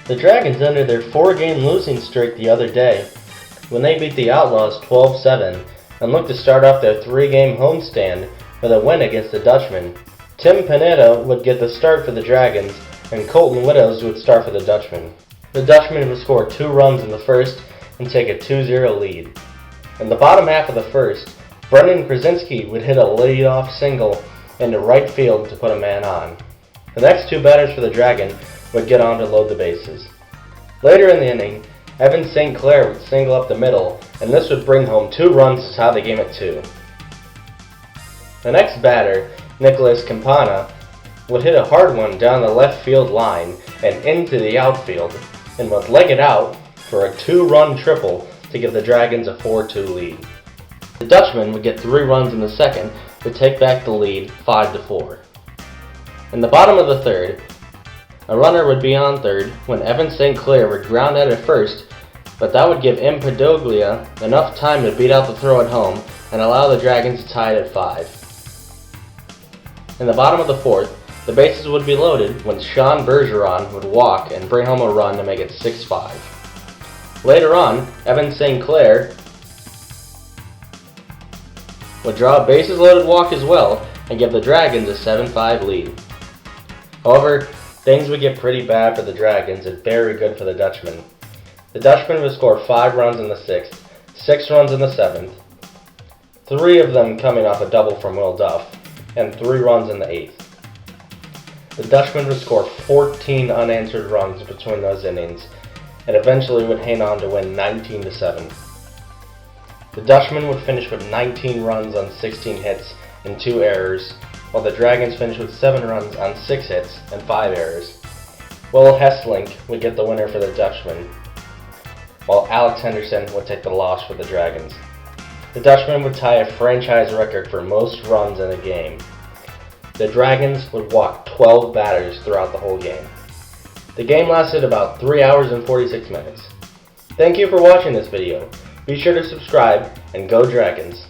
The Dragons ended their 4-game losing streak the other day when they beat the Outlaws 12-7 and looked to start off their 3-game homestand with a win against the Dutchmen. Tim Pineda would get the start for the Dragons and Colton Widows would start for the Dutchmen. The Dutchmen would score 2 runs in the first and take a 2-0 lead. In the bottom half of the first, Brendan Krasinski would hit a lead-off single into right field to put a man on. The next 2 batters for the Dragon would get on to load the bases. Later in the inning, Evan St. Clair would single up the middle, and this would bring home 2 runs to tie the game at 2. The next batter, Nicholas Campana, would hit a hard one down the left field line and into the outfield, and would leg it out for a 2-run triple to give the Dragons a 4-2 lead. The Dutchmen would get 3 runs in the second to take back the lead 5-4. In the bottom of the third, a runner would be on third when Evan St. Clair would ground out at first, but that would give M. Padoglia enough time to beat out the throw at home and allow the Dragons to tie it at 5. In the bottom of the fourth, the bases would be loaded when Sean Bergeron would walk and bring home a run to make it 6-5. Later on, Evan St. Clair would draw a bases-loaded walk as well and give the Dragons a 7-5 lead. However, things would get pretty bad for the Dragons and very good for the Dutchmen. The Dutchmen would score 5 runs in the 6th, 6 runs in the 7th, 3 of them coming off a double from Will Duff, and 3 runs in the 8th. The Dutchmen would score 14 unanswered runs between those innings, and eventually would hang on to win 19-7. The Dutchmen would finish with 19 runs on 16 hits and 2 errors, while the Dragons finished with 7 runs on 6 hits and 5 errors. Will Hesselink would get the winner for the Dutchmen, while Alex Henderson would take the loss for the Dragons. The Dutchmen would tie a franchise record for most runs in a game. The Dragons would walk 12 batters throughout the whole game. The game lasted about 3 hours and 46 minutes. Thank you for watching this video. Be sure to subscribe and go Dragons!